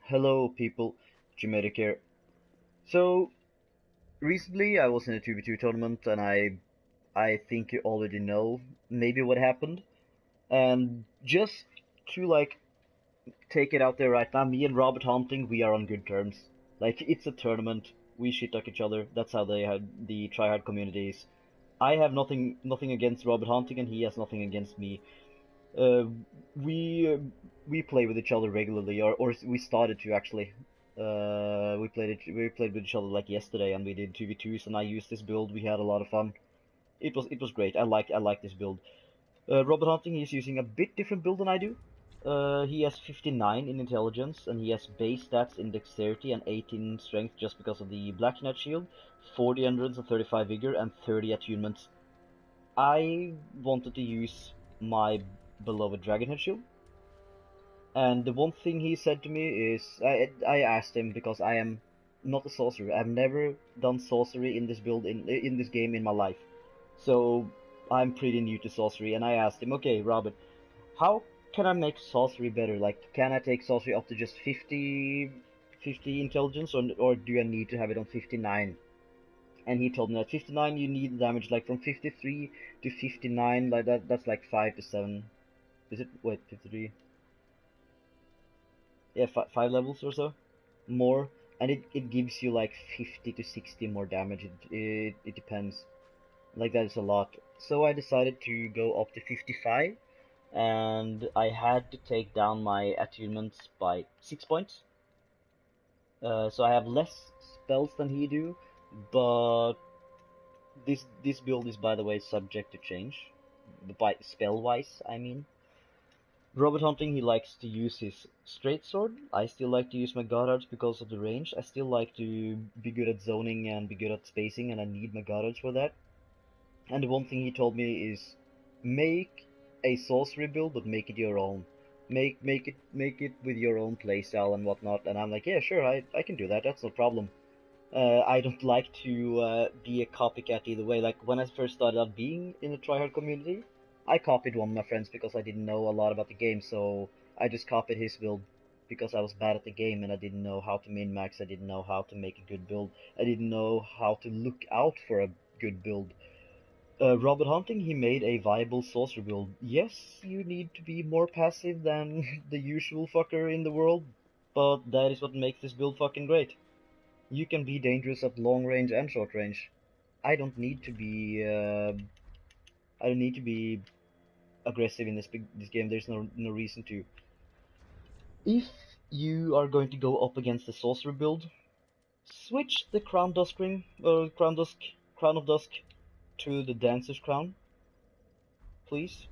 Hello people, Gemetic here. So, recently I was in a 2v2 tournament and I think you already know maybe what happened. And just to take it out there right now, me and Robert Hunting, we are on good terms. Like, it's a tournament, we shit talk each other, that's how they had the tryhard communities. I have nothing against Robert Hunting and he has nothing against me. Uh, we uh, we play with each other regularly, or we started to actually. We played with each other like yesterday, and we did 2v2s, and I used this build. We had a lot of fun. It was great. I like this build. Robert Hunting, he's using a bit different build than I do. He has 59 in intelligence, and he has base stats in dexterity and 18 strength just because of the Black Knight shield, 40 endurance and 35 vigor, and 30 attunements. I wanted to use my beloved Dragonhead shield. And the one thing he said to me is, I asked him because I am not a sorcerer. I've never done sorcery in this build in this game in my life, so I'm pretty new to sorcery. And I asked him, okay, Robert, how can I make sorcery better? Like, can I take sorcery up to just 50 intelligence, or do I need to have it on 59? And he told me that 59 you need damage like from 53 to 59, like that's like 5 to 7. Is it? Wait, 53? Yeah, 5 levels or so more, and it gives you like 50 to 60 more damage. It depends. Like, that is a lot. So I decided to go up to 55, and I had to take down my attunements by 6 points. So I have less spells than he do, but this build is, by the way, subject to change. By spell wise, I mean. Robot hunting, he likes to use his straight sword. I still like to use my Goddards because of the range. I still like to be good at zoning and be good at spacing, and I need my Goddards for that. And the one thing he told me is make a sorcery build, but make it your own. Make it with your own playstyle and whatnot. And I'm like, yeah, sure, I can do that. That's no problem. I don't like to be a copycat either way. Like, when I first started out being in the tryhard community, I copied one of my friends because I didn't know a lot about the game, so I just copied his build because I was bad at the game and I didn't know how to min-max, I didn't know how to make a good build, I didn't know how to look out for a good build. Robert Hunting, he made a viable sorcerer build. Yes, you need to be more passive than the usual fucker in the world, but that is what makes this build fucking great. You can be dangerous at long range and short range. I don't need to be I don't need to be aggressive in this game. There's no reason to. If you are going to go up against the sorcerer build, switch the crown dusk ring or crown of dusk to the dancer's crown, please.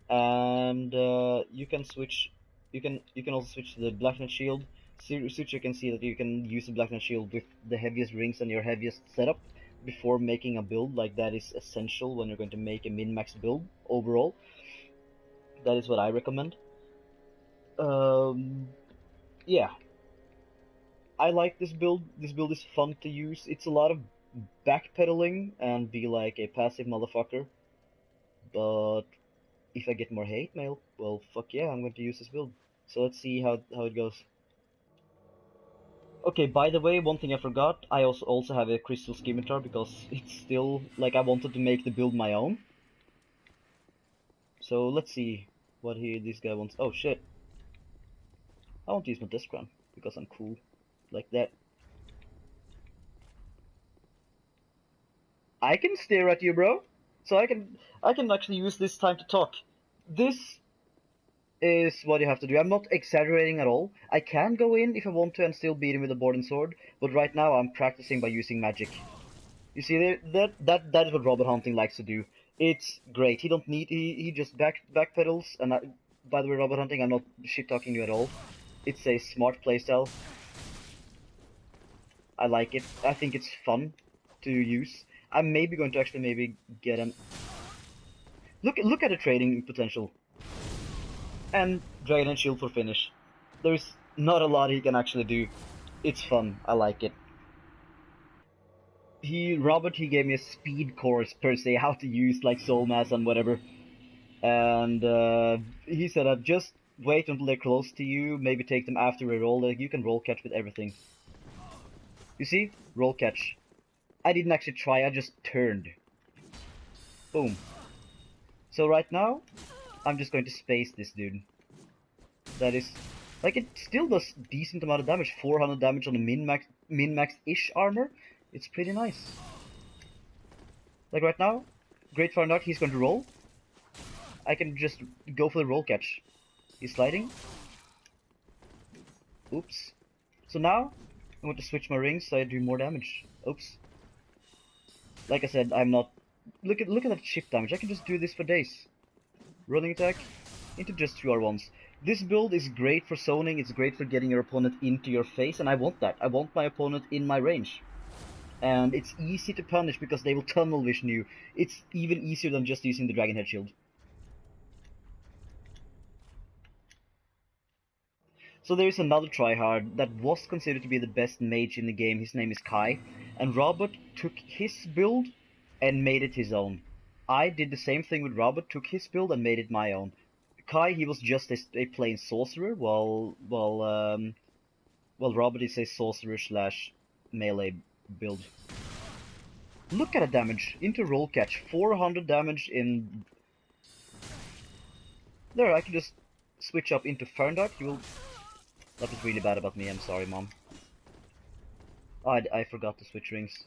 And you can switch. You can also switch to the Black Knight shield. Switch, you can see that you can use the Black Knight shield with the heaviest rings and your heaviest setup before making a build. Like, that is essential when you're going to make a min-max build overall. That is what I recommend. Yeah, I like this build. This build is fun to use. It's a lot of backpedaling and be like a passive motherfucker. But if I get more hate mail, well, fuck yeah, I'm going to use this build. So let's see how it goes. Okay, by the way, one thing I forgot, I also have a crystal scimitar because it's still, like, I wanted to make the build my own. So let's see what this guy wants. Oh shit. I want to use my disc run because I'm cool. Like that. I can stare at you, bro. So I can actually use this time to talk. This is what you have to do. I'm not exaggerating at all. I can go in if I want to and still beat him with a board and sword, but right now I'm practicing by using magic. You see, that is what Robert Hunting likes to do. It's great. He don't need he just backpedals. And by the way, Robert Hunting, I'm not shit talking you at all. It's a smart playstyle. I like it. I think it's fun to use. I'm maybe going to actually maybe get an look at the trading potential. And Dragon and Shield for finish. There's not a lot he can actually do. It's fun. I like it. Robert, he gave me a speed course per se, how to use like soul mass and whatever. And he said that just Wait until they're close to you, maybe take them after a roll. Like, you can roll catch with everything. You see? Roll catch. I didn't actually try, I just turned. Boom. So right now, I'm just going to space this dude. That is... Like, it still does decent amount of damage. 400 damage on the min-max-ish armor. It's pretty nice. Like right now, Great Fire Dart, he's going to roll. I can just go for the roll catch. He's sliding. Oops. So now, I want to switch my rings so I do more damage. Oops. Like I said, I'm not... Look at that chip damage. I can just do this for days. Running attack into just 2 R1s. This build is great for zoning, it's great for getting your opponent into your face, and I want that. I want my opponent in my range. And it's easy to punish because they will tunnel vision you. It's even easier than just using the Dragon Head Shield. So there is another tryhard that was considered to be the best mage in the game. His name is Kai. And Robert took his build and made it his own. I did the same thing with Robert, took his build and made it my own. Kai, he was just a plain sorcerer, while Robert is a sorcerer slash melee build. Look at the damage into roll catch, 400 damage in. There, I can just switch up into Fern Dart. He will. That was really bad about me. I'm sorry, Mom. Oh, I forgot to switch rings.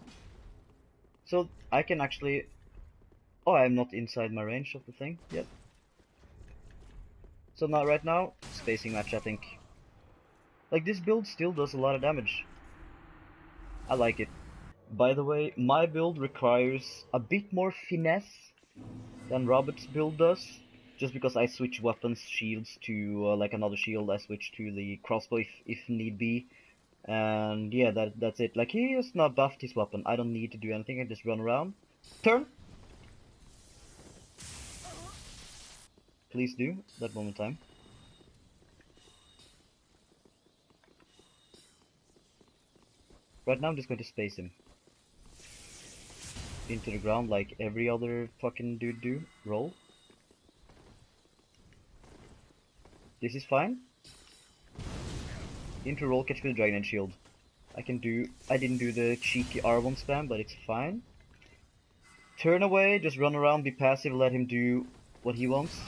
So I can actually. Oh, I'm not inside my range of the thing yet. So now, right now, spacing match, I think. Like, this build still does a lot of damage. I like it. By the way, my build requires a bit more finesse than Robert's build does. Just because I switch weapons, shields to, like another shield, I switch to the crossbow if need be. And yeah, that's it. Like, he has not buffed his weapon. I don't need to do anything, I just run around. Turn! Please do, that one more time. Right now I'm just going to space him. Into the ground like every other fucking dude do. Roll. This is fine. Into roll catch with the Dragon Head Shield. I didn't do the cheeky R1 spam, but it's fine. Turn away, just run around, be passive, let him do what he wants.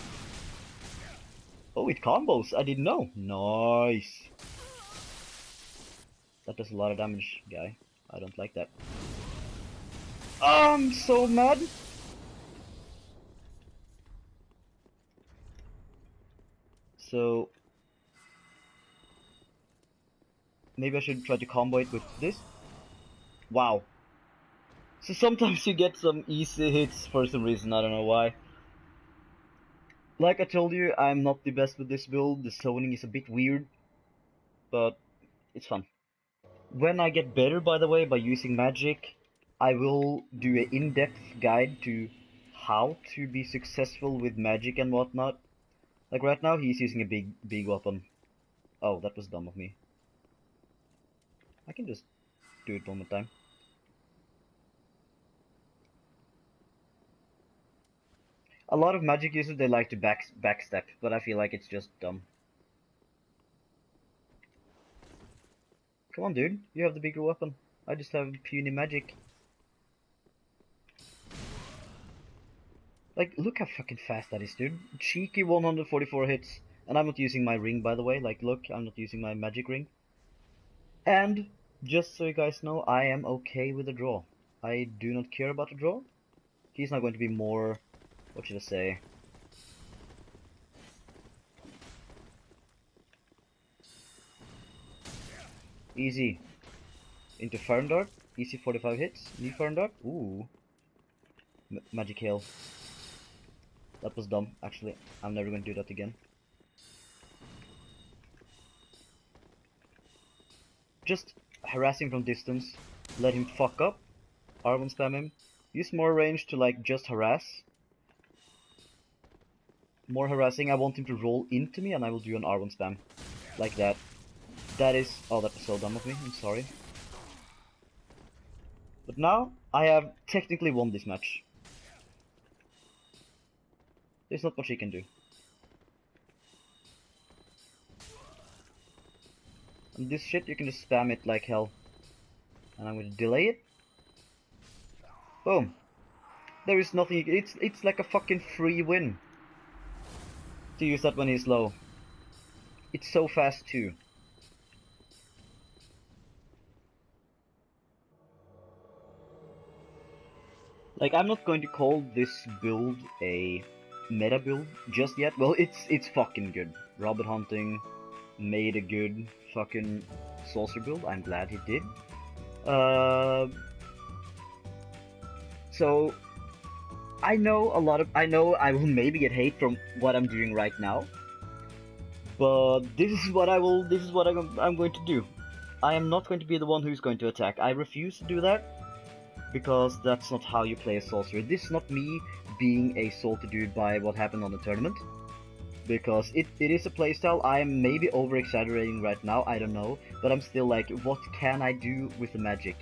Oh, it combos! I didn't know! Nice! That does a lot of damage, guy. I don't like that. I'm so mad! So... maybe I should try to combo it with this? Wow. So sometimes you get some easy hits for some reason, I don't know why. Like I told you, I'm not the best with this build, the zoning is a bit weird, but it's fun. When I get better, by the way, by using magic, I will do an in-depth guide to how to be successful with magic and whatnot. Like right now, he's using a big weapon. Oh, that was dumb of me. I can just do it one more time. A lot of magic users, they like to backstep, but I feel like it's just dumb. Come on, dude. You have the bigger weapon. I just have puny magic. Like, look how fucking fast that is, dude. Cheeky 144 hits. And I'm not using my ring, by the way. Like, look, I'm not using my magic ring. And, just so you guys know, I am okay with the draw. I do not care about the draw. He's not going to be more... what should I say? Easy. Into Fern Dart. Easy 45 hits. New Fern Dart. Ooh. Magic Hail. That was dumb, actually. I'm never going to do that again. Just harass him from distance. Let him fuck up. R1 spam him. Use more range to like just harass. More harassing. I want him to roll into me and I will do an R1 spam. Like that. That is... oh, that was so dumb of me. I'm sorry. But now, I have technically won this match. There's not much he can do. And this shit, you can just spam it like hell. And I'm gonna delay it. Boom. There is nothing, it's like a fucking free win. To use that when he's low. It's so fast too. Like, I'm not going to call this build a meta build just yet. Well, it's fucking good. Robot Hunting made a good fucking saucer build. I'm glad he did. So I know I will maybe get hate from what I'm doing right now. But this is what I'm going to do. I am not going to be the one who's going to attack. I refuse to do that. Because that's not how you play a sorcerer. This is not me being a salty dude by what happened on the tournament. Because it is a playstyle. I am maybe over-exaggerating right now, I don't know. But I'm still like, what can I do with the magic?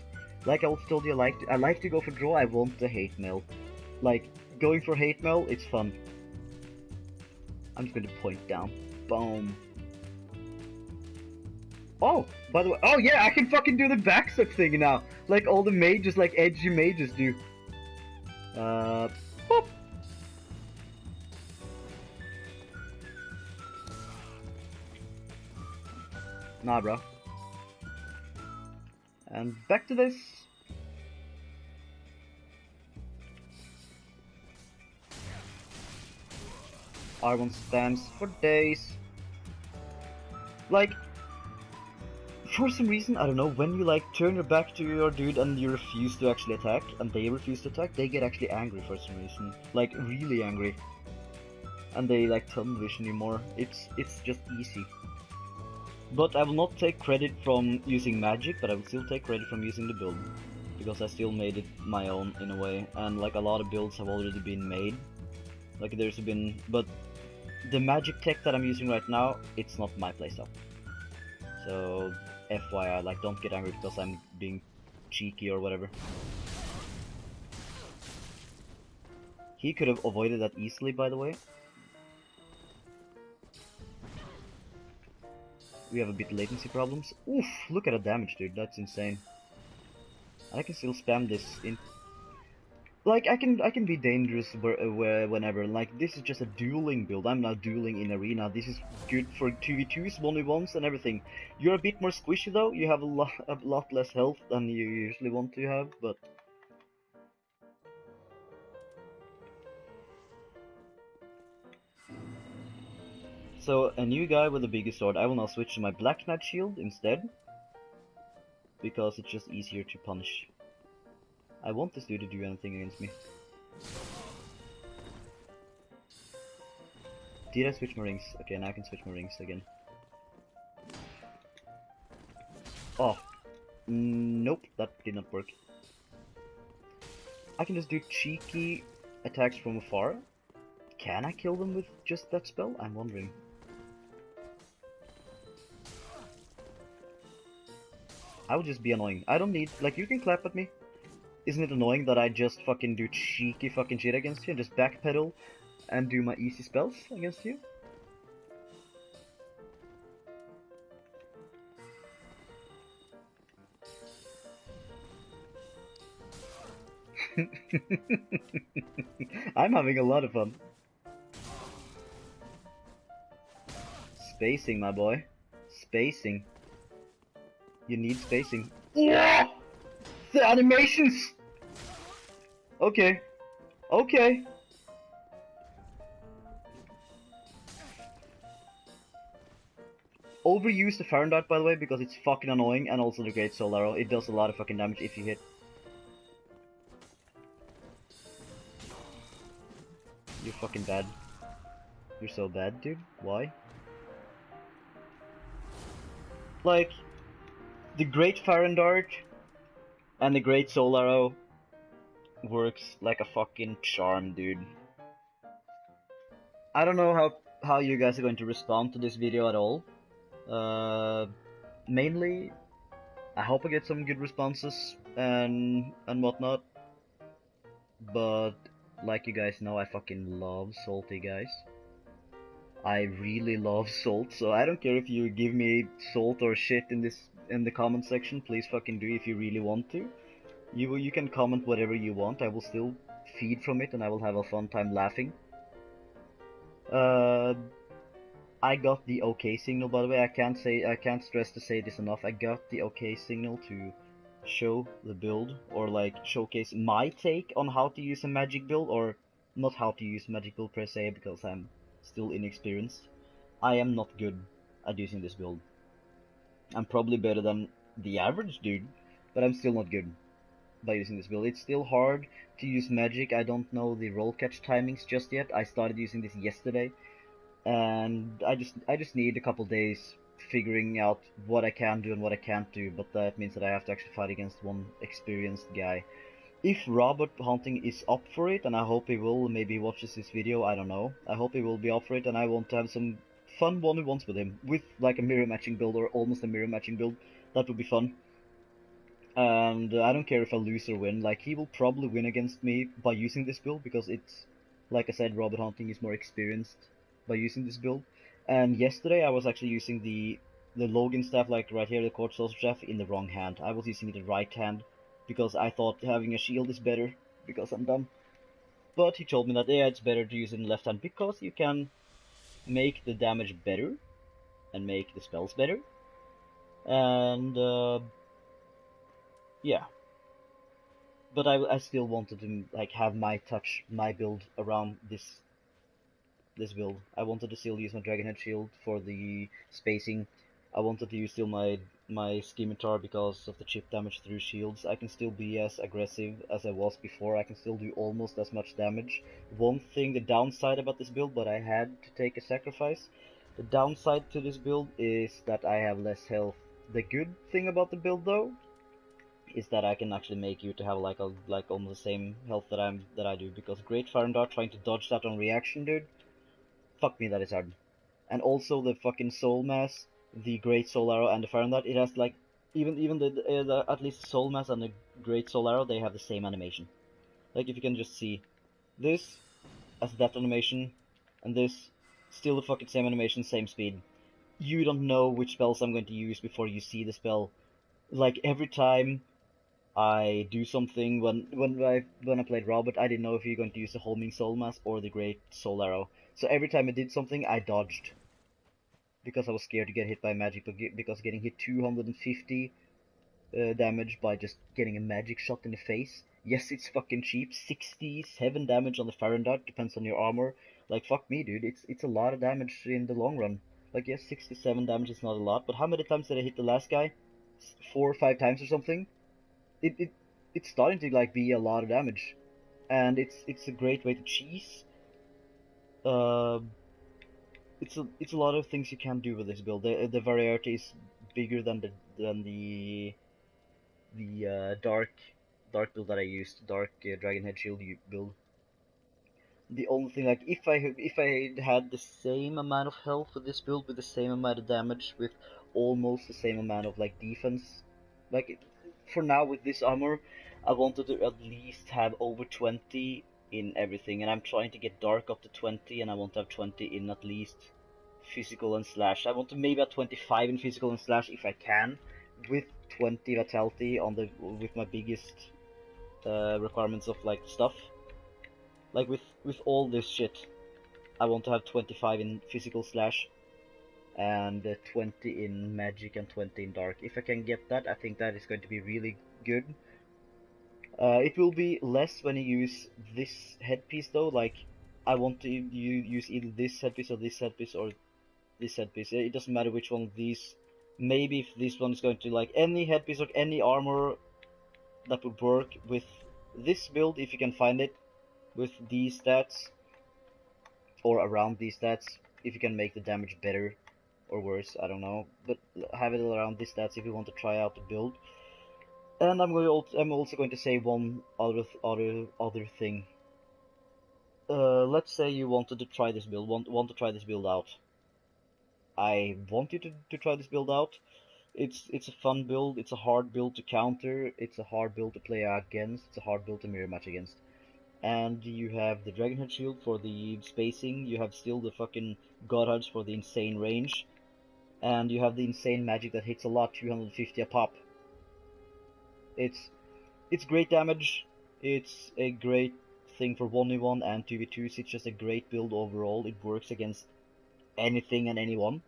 Like I also told you, I like to go for draw, I want the hate mail. Like, going for hate mail, it's fun. I'm just going to point down. Boom. Oh, by the way, oh yeah, I can fucking do the backstep thing now. Like all the mages, like edgy mages do. Boop. Nah, bro. And back to this. R1 spams for days. Like, for some reason, I don't know, when you like turn your back to your dude and you refuse to actually attack, and they refuse to attack, they get actually angry for some reason. Like, really angry. And they like tunnel vision you more. It's just easy. But I will not take credit from using magic, but I will still take credit from using the build. Because I still made it my own in a way, and like a lot of builds have already been made. Like there's been, but the magic tech that I'm using right now, it's not my playstyle. So FYI, like don't get angry because I'm being cheeky or whatever. He could have avoided that easily, by the way. We have a bit latency problems. Oof, look at the damage, dude, that's insane. And I can still spam this in. Like, I can be dangerous whenever. Like, this is just a dueling build. I'm not dueling in arena. This is good for 2v2s, 1v1s, and everything. You're a bit more squishy though. You have a lot less health than you usually want to have, but. So, a new guy with a bigger sword. I will now switch to my Black Knight shield instead. Because it's just easier to punish. I want this dude to do anything against me. Did I switch my rings? Okay, now I can switch my rings again. Oh. Nope, that did not work. I can just do cheeky attacks from afar. Can I kill them with just that spell? I'm wondering. I would just be annoying. I don't need, like, you can clap at me. Isn't it annoying that I just fucking do cheeky fucking shit against you and just backpedal and do my easy spells against you? I'm having a lot of fun. Spacing, my boy. Spacing. You need spacing. Yeah! The animations! Okay. Okay. Overuse the Farron Dart, by the way, because it's fucking annoying, and also the Great Soul Arrow. It does a lot of fucking damage if you hit. You're fucking bad. You're so bad, dude. Why? Like, the Great Farron Dart and the Great Soul Arrow works like a fucking charm, dude. I don't know how you guys are going to respond to this video at all. Mainly, I hope I get some good responses and whatnot. But like you guys know, I fucking love salty guys. I really love salt, so I don't care if you give me salt or shit in the comment section. Please fucking do if you really want to. You can comment whatever you want. I will still feed from it, and I will have a fun time laughing. Uh, I got the OK signal, by the way. I can't stress to say this enough. I got the OK signal to show the build, or like showcase my take on how to use a magic build, or not how to use magic build per se, because I'm still inexperienced. I am not good at using this build. I'm probably better than the average dude, but I'm still not good by using this build. It's still hard to use magic. I don't know the roll catch timings just yet. I started using this yesterday, and I just need a couple days figuring out what I can do and what I can't do, but that means that I have to actually fight against one experienced guy. If Robert Hunting is up for it, and I hope he will, maybe he watches this video, I don't know. I hope he will be up for it, and I want to have some fun one-on-ones with him, with like a mirror matching build, or almost a mirror matching build. That would be fun. And I don't care if I lose or win, like he will probably win against me by using this build, because it's, like I said, Robert Hunting is more experienced by using this build. And yesterday I was actually using the Logan staff, like right here, the Quartz Saucer staff, in the wrong hand. I was using it in the right hand, because I thought having a shield is better, because I'm dumb. But he told me that, yeah, it's better to use it in the left hand, because you can make the damage better, and make the spells better. And, yeah. But I still wanted to like have my touch, my build around this build. I wanted to still use my Dragonhead shield for the spacing. I wanted to use still my Scimitar because of the chip damage through shields. I can still be as aggressive as I was before. I can still do almost as much damage. One thing, the downside about this build, but I had to take a sacrifice. The downside to this build is that I have less health. The good thing about the build, though, is that I can actually make you to have like almost the same health that I do, because Great Fire and Dart, trying to dodge that on reaction, dude, fuck me, that is hard. And also the fucking Soul Mass, the Great Soul Arrow, and the Fire and Dart, it has like even the at least Soul Mass and the Great Soul Arrow, they have the same animation. Like if you can just see this as that animation, and this still the fucking same animation, same speed. You don't know which spells I'm going to use before you see the spell. Like every time I do something, when I played Robert, I didn't know if you're going to use the Homing Soul Mass or the Great Soul Arrow. So every time I did something, I dodged, because I was scared to get hit by magic. Because getting hit 250 damage by just getting a magic shot in the face. Yes, it's fucking cheap. 67 damage on the Fire and Dart, depends on your armor. Like fuck me, dude. It's a lot of damage in the long run. Like yes, 67 damage is not a lot, but how many times did I hit the last guy? 4 or 5 times or something. It, it it's starting to like be a lot of damage, and it's a great way to cheese. Uh, it's a lot of things you can do with this build. The variety is bigger than the dark build that I used, dark Dragonhead shield build. The only thing, like if I had the same amount of health with this build, with the same amount of damage, with almost the same amount of like defense, like for now with this armor, I wanted to at least have over 20 in everything, and I'm trying to get dark up to 20, and I want to have 20 in at least physical and slash. I want to maybe have 25 in physical and slash if I can, with 20 vitality on the with my biggest requirements of like stuff. Like with all this shit, I want to have 25 in physical slash, and 20 in magic and 20 in dark. If I can get that, I think that is going to be really good. It will be less when you use this headpiece though. Like I want to use either this headpiece or this headpiece or this headpiece. It doesn't matter which one of these. Maybe if this one is going to like any headpiece or any armor that would work with this build, if you can find it with these stats or around these stats, if you can make the damage better or worse, I don't know, but have it around these stats if you want to try out the build. And I'm also going to say one other thing. Let's say you wanted to try this build, want to try this build out. I want you to try this build out. It's a fun build. It's a hard build to counter. It's a hard build to play against. It's a hard build to mirror match against. and you have the Dragonhead shield for the spacing, you have still the fucking Godheads for the insane range, and you have the insane magic that hits a lot, 250 a pop. It's great damage, it's a great thing for 1v1 and 2v2s, it's just a great build overall, it works against anything and anyone.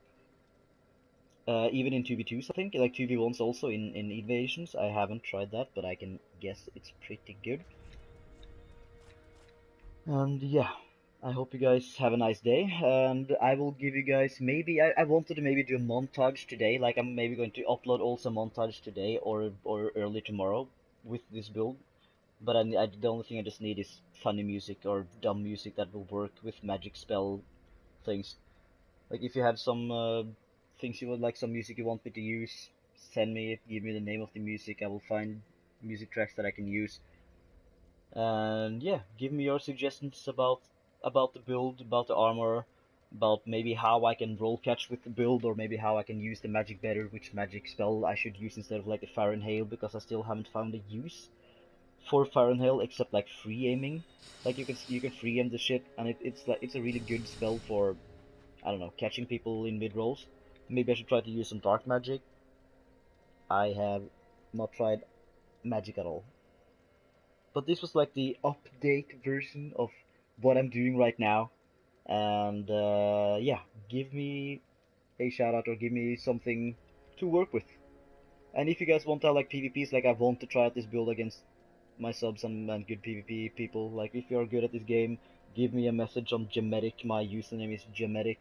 Even in 2v2s, I think, like 2v1s also in invasions. I haven't tried that, but I can guess it's pretty good. And yeah, I hope you guys have a nice day, and I will give you guys maybe, I wanted to maybe do a montage today, like I'm maybe going to upload also montage today or early tomorrow with this build, but the only thing I just need is funny music or dumb music that will work with magic spell things. Like if you have some things you would like, some music you want me to use, send me it, give me the name of the music, I will find music tracks that I can use. And yeah, give me your suggestions about the build, about the armor, about maybe how I can roll catch with the build, or maybe how I can use the magic better, which magic spell I should use instead of like the Fire and Hail, because I still haven't found a use for Fire and Hail except like free aiming. Like you can free aim the shit, and it's a really good spell for, I don't know, catching people in mid rolls. Maybe I should try to use some dark magic. I have not tried magic at all. But this was like the update version of what I'm doing right now. And yeah, give me a shout out or give me something to work with. And if you guys want to have like PvPs, like I want to try out this build against my subs and good PvP people, like if you're good at this game, give me a message on Gemetic. My username is Gemetic.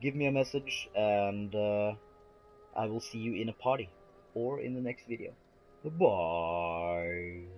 Give me a message, and I will see you in a party or in the next video. Bye.